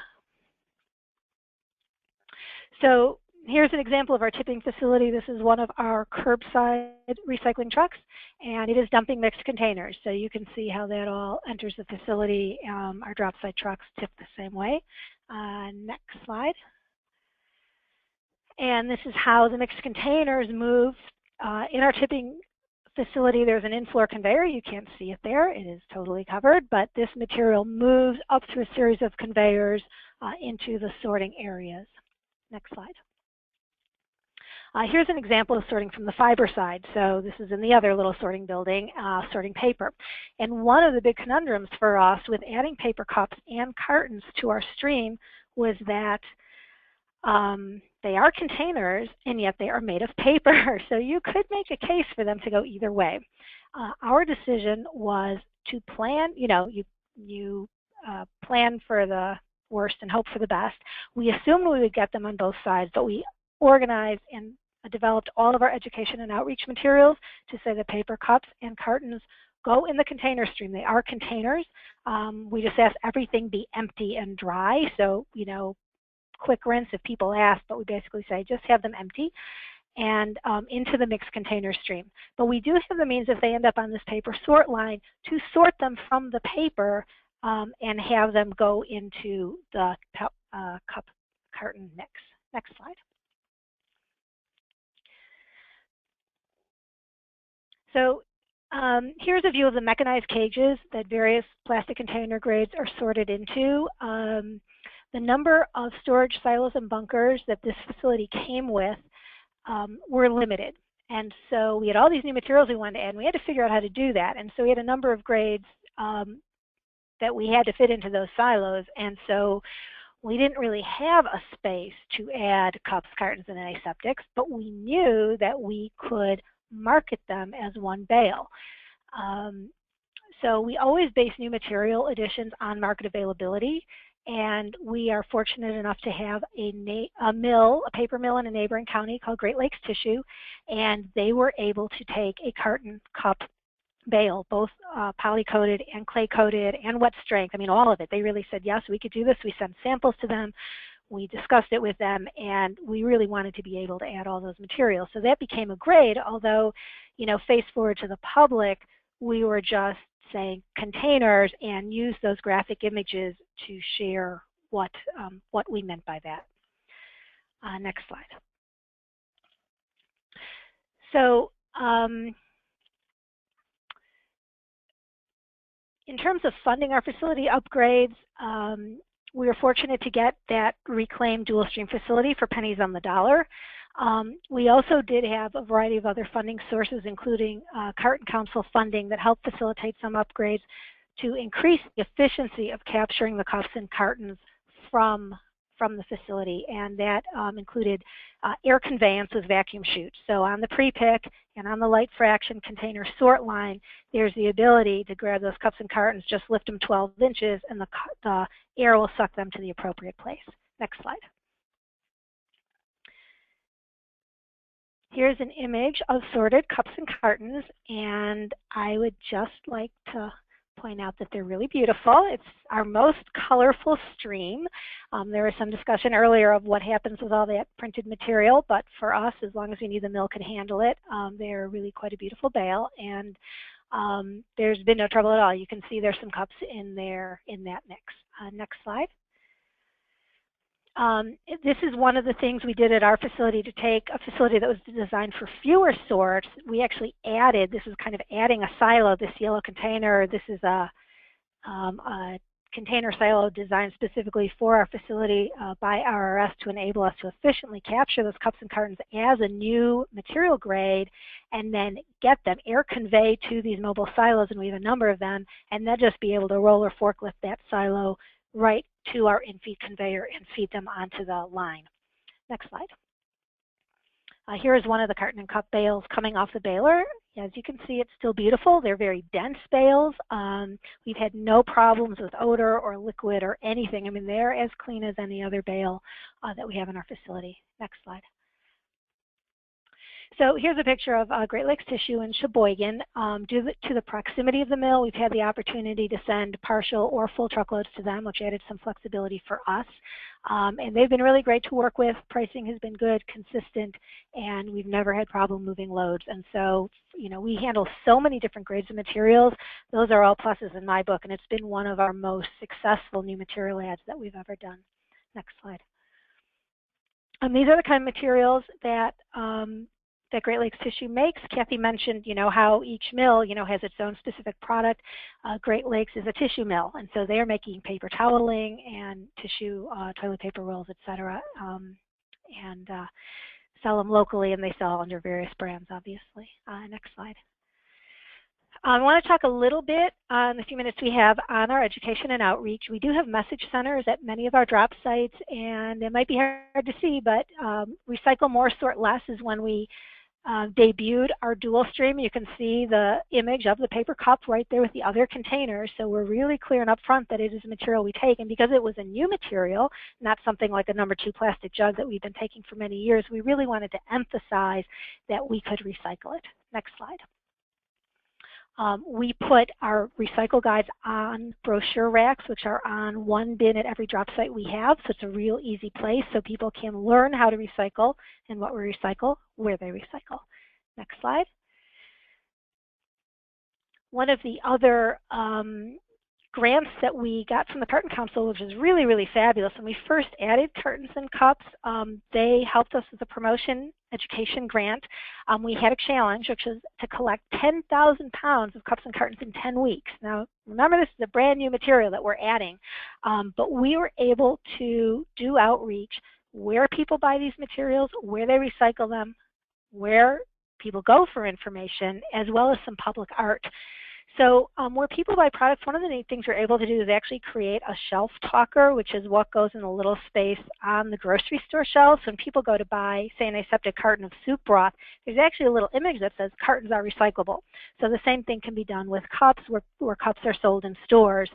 So here's an example of our tipping facility. This is one of our curbside recycling trucks, and it is dumping mixed containers. So you can see how that all enters the facility. Our drop side trucks tip the same way. Next slide. And this is how the mixed containers move. In our tipping facility, there's an in-floor conveyor. You can't see it there. It is totally covered, but this material moves up through a series of conveyors into the sorting areas. Next slide. Here's an example of sorting from the fiber side. So this is in the other little sorting building, sorting paper. And one of the big conundrums for us with adding paper cups and cartons to our stream was that they are containers, and yet they are made of paper. So you could make a case for them to go either way. Our decision was to plan, you plan for the worst and hope for the best. We assumed we would get them on both sides, but we organized and developed all of our education and outreach materials to say that paper cups and cartons go in the container stream. They are containers. We just ask everything be empty and dry. So, quick rinse if people ask, but we basically say just have them empty and into the mixed container stream. But we do have the means, if they end up on this paper sort line, to sort them from the paper and have them go into the cup carton mix. Next slide. So here's a view of the mechanized cages that various plastic container grades are sorted into. The number of storage silos and bunkers that this facility came with were limited. And so we had all these new materials we wanted to add, and we had to figure out how to do that. And so we had a number of grades that we had to fit into those silos. And so we didn't really have a space to add cups, cartons, and aseptics, but we knew that we could market them as one bale. So we always base new material additions on market availability, and we are fortunate enough to have a paper mill in a neighboring county called Great Lakes Tissue, and they were able to take a carton, cup, bale, both poly-coated and clay-coated and wet strength. I mean, all of it. They really said, yes, we could do this. We sent samples to them. We discussed it with them, and we really wanted to be able to add all those materials. So that became a grade, although, face forward to the public, we were just saying containers and use those graphic images to share what we meant by that. Next slide. So in terms of funding our facility upgrades, we were fortunate to get that reclaimed dual stream facility for pennies on the dollar. We also did have a variety of other funding sources, including Carton Council funding that helped facilitate some upgrades to increase the efficiency of capturing the cups and cartons from the facility, and that included air conveyance with vacuum chutes. So on the pre-pick and on the light fraction container sort line, there's the ability to grab those cups and cartons, just lift them 12 inches, and the air will suck them to the appropriate place. Next slide. Here's an image of sorted cups and cartons, and I would just like to point out that they're really beautiful. It's our most colorful stream. There was some discussion earlier of what happens with all that printed material, but for us, as long as we need the mill can handle it, they're really quite a beautiful bale, and there's been no trouble at all. You can see there's some cups in there in that mix. Next slide. This is one of the things we did at our facility to take a facility that was designed for fewer sorts. We actually added, this is kind of adding a silo, this yellow container. This is a container silo designed specifically for our facility by RRS to enable us to efficiently capture those cups and cartons as a new material grade and then get them air convey to these mobile silos, and we have a number of them, and then just be able to roll or forklift that silo right to our in-feed conveyor and feed them onto the line. Next slide. Here is one of the carton and cup bales coming off the baler. As you can see, it's still beautiful. They're very dense bales. We've had no problems with odor or liquid or anything. I mean, they're as clean as any other bale that we have in our facility. Next slide. So here's a picture of Great Lakes Tissue in Sheboygan. Due to the proximity of the mill, we've had the opportunity to send partial or full truckloads to them, which added some flexibility for us. And they've been really great to work with. Pricing has been good, consistent, and we've never had problem moving loads. And so, you know, we handle so many different grades of materials. Those are all pluses in my book, and it's been one of our most successful new material adds that we've ever done. Next slide. These are the kind of materials that that Great Lakes Tissue makes. Cathy mentioned, you know, how each mill, you know, has its own specific product. Great Lakes is a tissue mill, and so they're making paper toweling and tissue toilet paper rolls, etc., and sell them locally, and they sell under various brands, obviously. Next slide. I want to talk a little bit in the few minutes we have on our education and outreach. We do have message centers at many of our drop sites, and it might be hard to see, but Recycle More, Sort Less is when we debuted our dual stream. You can see the image of the paper cup right there with the other containers. So we're really clear and upfront that it is a material we take. And because it was a new material, not something like a #2 plastic jug that we've been taking for many years, we really wanted to emphasize that we could recycle it. Next slide. We put our recycle guides on brochure racks, which are on one bin at every drop site we have. So it's a real easy place so people can learn how to recycle and what we recycle, where they recycle. Next slide. One of the other grants that we got from the Carton Council, which is really, really fabulous. When we first added cartons and cups, they helped us with a promotion education grant. We had a challenge, which was to collect 10,000 pounds of cups and cartons in 10 weeks. Now, remember, this is a brand new material that we're adding, but we were able to do outreach where people buy these materials, where they recycle them, where people go for information, as well as some public art. So where people buy products, one of the neat things we're able to do is actually create a shelf talker, which is what goes in a little space on the grocery store shelves. When people go to buy, say, an aseptic carton of soup broth, there's actually a little image that says cartons are recyclable. So the same thing can be done with cups, where cups are sold in stores.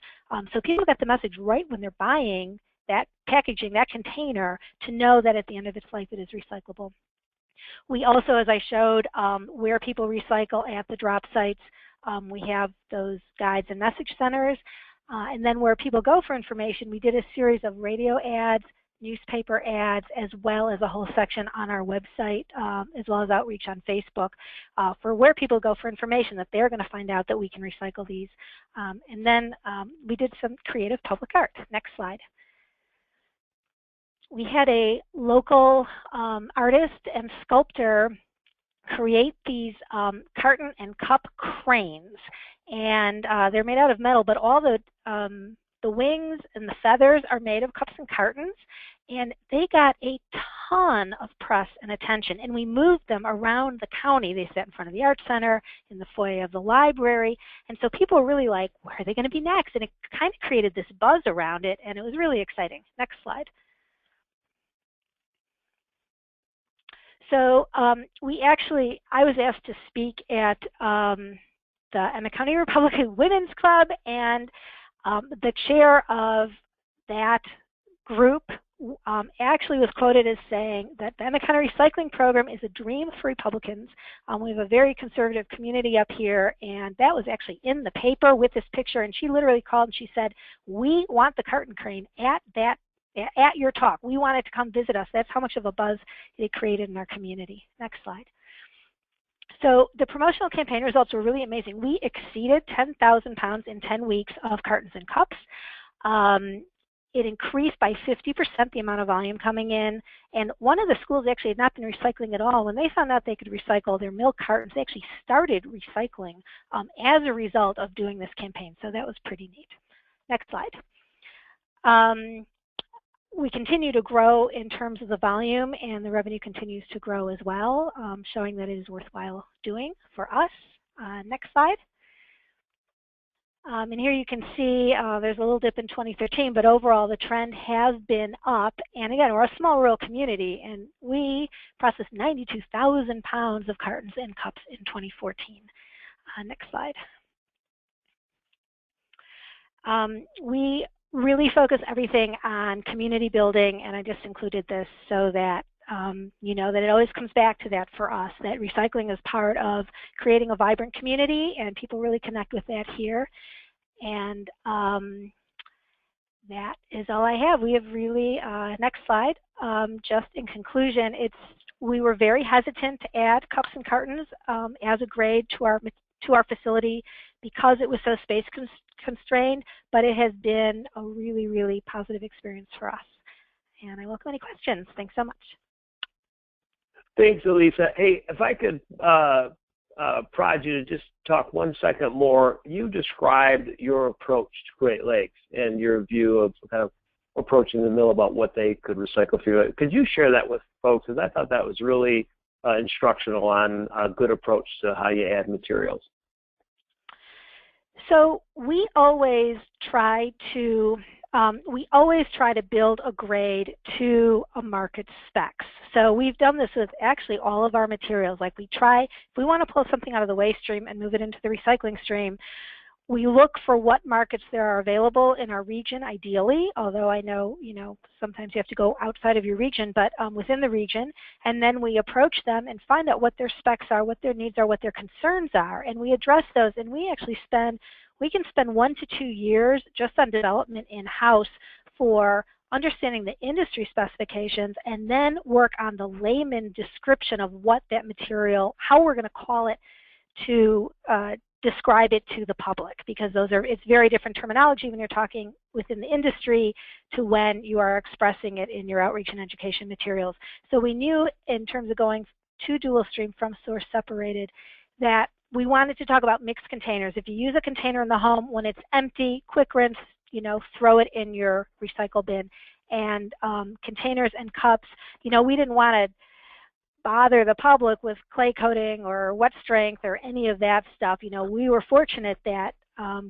So people get the message right when they're buying that packaging, that container, to know that at the end of its life it is recyclable. We also, as I showed, where people recycle at the drop sites, we have those guides and message centers. And then where people go for information, we did a series of radio ads, newspaper ads, as well as a whole section on our website, as well as outreach on Facebook for where people go for information that they're going to find out that we can recycle these. And then we did some creative public art. Next slide. We had a local artist and sculptor create these carton and cup cranes, and they're made out of metal, but all the wings and the feathers are made of cups and cartons, and they got a ton of press and attention, and we moved them around the county. They sat in front of the art center, in the foyer of the library, and so people were really like, where are they going to be next? And it kind of created this buzz around it, and it was really exciting. Next slide. So I was asked to speak at the Emmet County Republican Women's Club, and the chair of that group actually was quoted as saying that the Emmet County Recycling Program is a dream for Republicans. We have a very conservative community up here, and that was actually in the paper with this picture, and she literally called and she said, we want the carton crane at your talk. We want it to come visit us. That's how much of a buzz it created in our community. Next slide. So the promotional campaign results were really amazing. We exceeded 10,000 pounds in 10 weeks of cartons and cups. It increased by 50% the amount of volume coming in. And one of the schools actually had not been recycling at all. When they found out they could recycle their milk cartons, they actually started recycling as a result of doing this campaign. So that was pretty neat. Next slide. We continue to grow in terms of the volume, and the revenue continues to grow as well, showing that it is worthwhile doing for us. Next slide. And here you can see there's a little dip in 2013, but overall the trend has been up. And again, we're a small rural community, and we processed 92,000 pounds of cartons and cups in 2014. Next slide. We really focus everything on community building, and I just included this so that you know that it always comes back to that for us, that recycling is part of creating a vibrant community, and people really connect with that here. And that is all I have. We have really, next slide, just in conclusion, we were very hesitant to add cups and cartons as a grade to our facility because it was so space constrained, but it has been a really, really positive experience for us. And I welcome any questions. Thanks so much. Thanks, Elisa. Hey, if I could prod you to just talk 1 second more. You described your approach to Great Lakes and your view of kind of approaching the mill about what they could recycle for you. Could you share that with folks? Because I thought that was really instructional on a good approach to how you add materials. So we always try to build a grade to a market specs. So we've done this with actually all of our materials. Like if we want to pull something out of the waste stream and move it into the recycling stream, we look for what markets there are available in our region, ideally, although I know, sometimes you have to go outside of your region, but within the region, and then we approach them and find out what their specs are, what their needs are, what their concerns are, and we address those, and we can spend 1 to 2 years just on development in-house for understanding the industry specifications, and then work on the layman description of what that material, how we're going to call it to describe it to the public, because it's very different terminology when you're talking within the industry to when you are expressing it in your outreach and education materials. So we knew in terms of going to dual stream from source separated that we wanted to talk about mixed containers. If you use a container in the home, when it's empty, quick rinse, throw it in your recycle bin. And containers and cups, we didn't want to bother the public with clay coating or wet strength or any of that stuff. We were fortunate that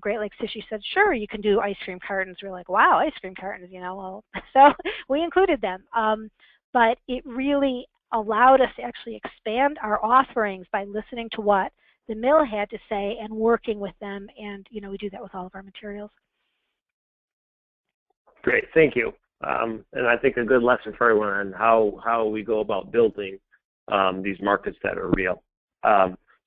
Great Lakes Tissue said, sure, you can do ice cream cartons. We're like, wow, ice cream cartons, well, so we included them. But it really allowed us to actually expand our offerings by listening to what the mill had to say and working with them, and we do that with all of our materials. Great, thank you. And I think a good lesson for everyone on how we go about building these markets that are real.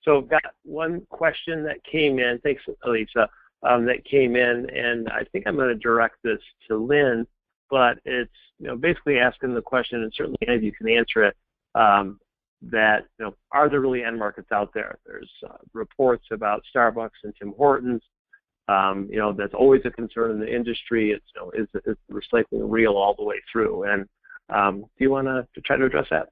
So I've got one question that came in, thanks Elisa, that came in, and I think I'm going to direct this to Lynn, but it's basically asking the question, and certainly any of you can answer it, that are there really end markets out there? There's reports about Starbucks and Tim Hortons. That's always a concern in the industry. Is recycling real all the way through? And do you want to try to address that?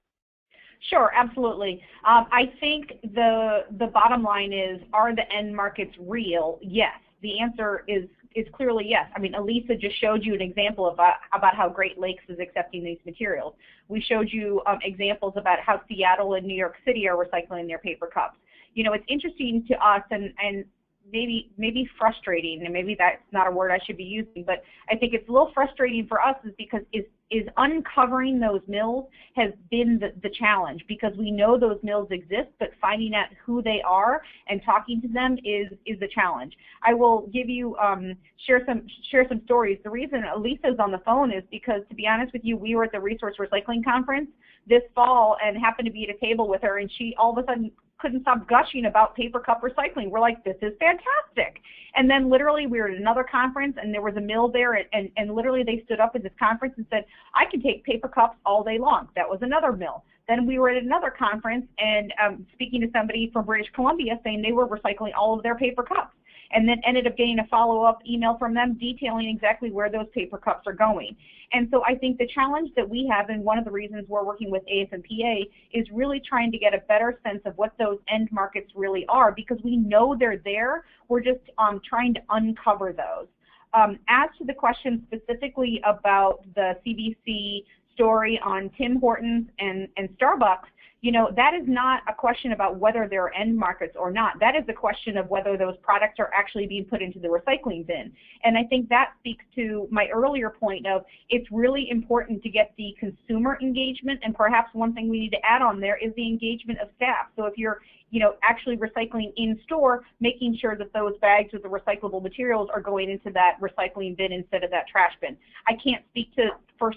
Sure, absolutely. I think the bottom line is, are the end markets real? Yes. The answer is clearly yes. I mean, Elisa just showed you an example about how Great Lakes is accepting these materials. We showed you examples about how Seattle and New York City are recycling their paper cups. It's interesting to us, and maybe frustrating, and maybe that's not a word I should be using, but I think it's a little frustrating for us is because is uncovering those mills has been the challenge, because we know those mills exist, but finding out who they are and talking to them is the challenge. I will give you share some stories. The reason Elisa's on the phone is because, to be honest with you, we were at the Resource Recycling Conference this fall and happened to be at a table with her, and she all of a sudden couldn't stop gushing about paper cup recycling. We're like, this is fantastic. And then literally we were at another conference and there was a mill there, and literally they stood up at this conference and said, I can take paper cups all day long. That was another mill. Then we were at another conference and speaking to somebody from British Columbia saying they were recycling all of their paper cups, and then ended up getting a follow-up email from them detailing exactly where those paper cups are going. And so I think the challenge that we have, and one of the reasons we're working with AFMPA, is really trying to get a better sense of what those end markets really are, because we know they're there. We're just trying to uncover those. As to the question specifically about the CBC story on Tim Hortons and Starbucks, you know, that is not a question about whether there are end markets or not. That is a question of whether those products are actually being put into the recycling bin. And I think that speaks to my earlier point of it's really important to get the consumer engagement, and perhaps one thing we need to add on there is the engagement of staff. So if you're, you know, actually recycling in store, making sure that those bags with the recyclable materials are going into that recycling bin instead of that trash bin. I can't speak to for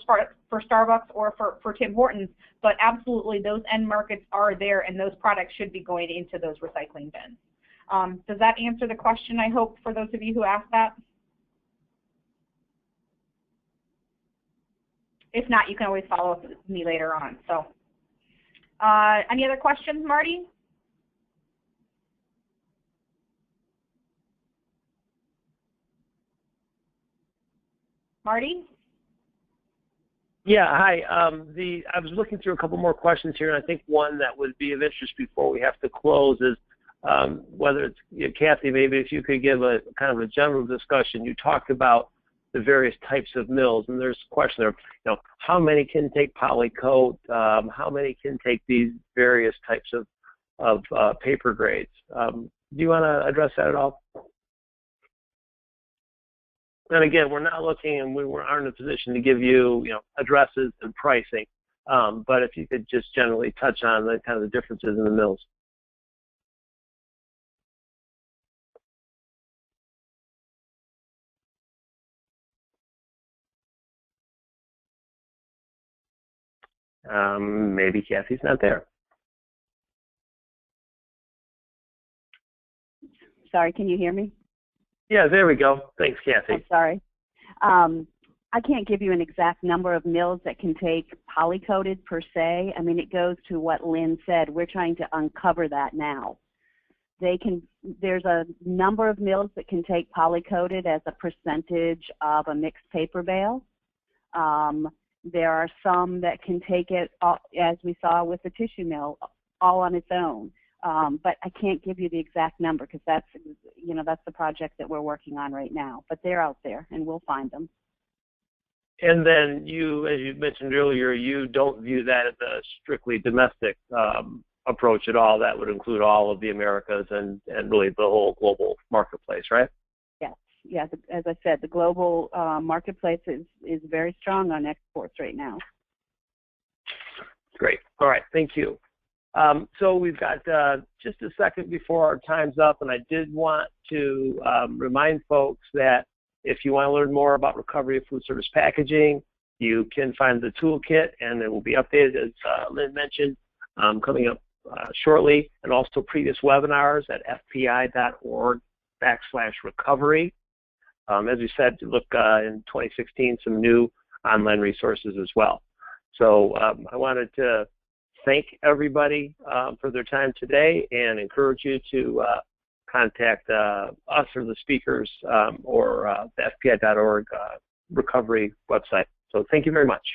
Starbucks or for Tim Hortons, but absolutely those end markets are there, and those products should be going into those recycling bins. Does that answer the question, I hope, for those of you who asked that? If not, you can always follow up with me later on. So, any other questions, Marty? Marty? Yeah, hi. I was looking through a couple more questions here, and I think one that would be of interest before we have to close is whether it's, Cathy, maybe if you could give a kind of a general discussion. You talked about the various types of mills, and there's a question there, you know, how many can take polycoat, how many can take these various types of paper grades. Do you want to address that at all? And again, we're not looking, and we aren't in a position to give you, you know, addresses and pricing. But if you could just generally touch on the kind of the differences in the mills. Maybe Cathy's not there. Sorry, can you hear me? Yeah, there we go. Thanks, Cathy. I'm sorry. I can't give you an exact number of mills that can take polycoated per se. I mean, it goes to what Lynn said. We're trying to uncover that now. There's a number of mills that can take polycoated as a percentage of a mixed paper bale. There are some that can take it, as we saw with the tissue mill, all on its own. But I can't give you the exact number because that's, you know, that's the project that we're working on right now. But they're out there, and we'll find them. And then you, as you mentioned earlier, you don't view that as a strictly domestic approach at all. That would include all of the Americas and really the whole global marketplace, right? Yes. As I said, the global marketplace is very strong on exports right now. Great. All right. Thank you. So we've got just a second before our time's up, and I did want to remind folks that if you want to learn more about recovery of food service packaging, you can find the toolkit, and it will be updated, as Lynn mentioned, coming up shortly, and also previous webinars at fpi.org/recovery. As we said, look in 2016, some new online resources as well. So I wanted to thank everybody for their time today and encourage you to contact us or the speakers or the fpi.org recovery website. So thank you very much.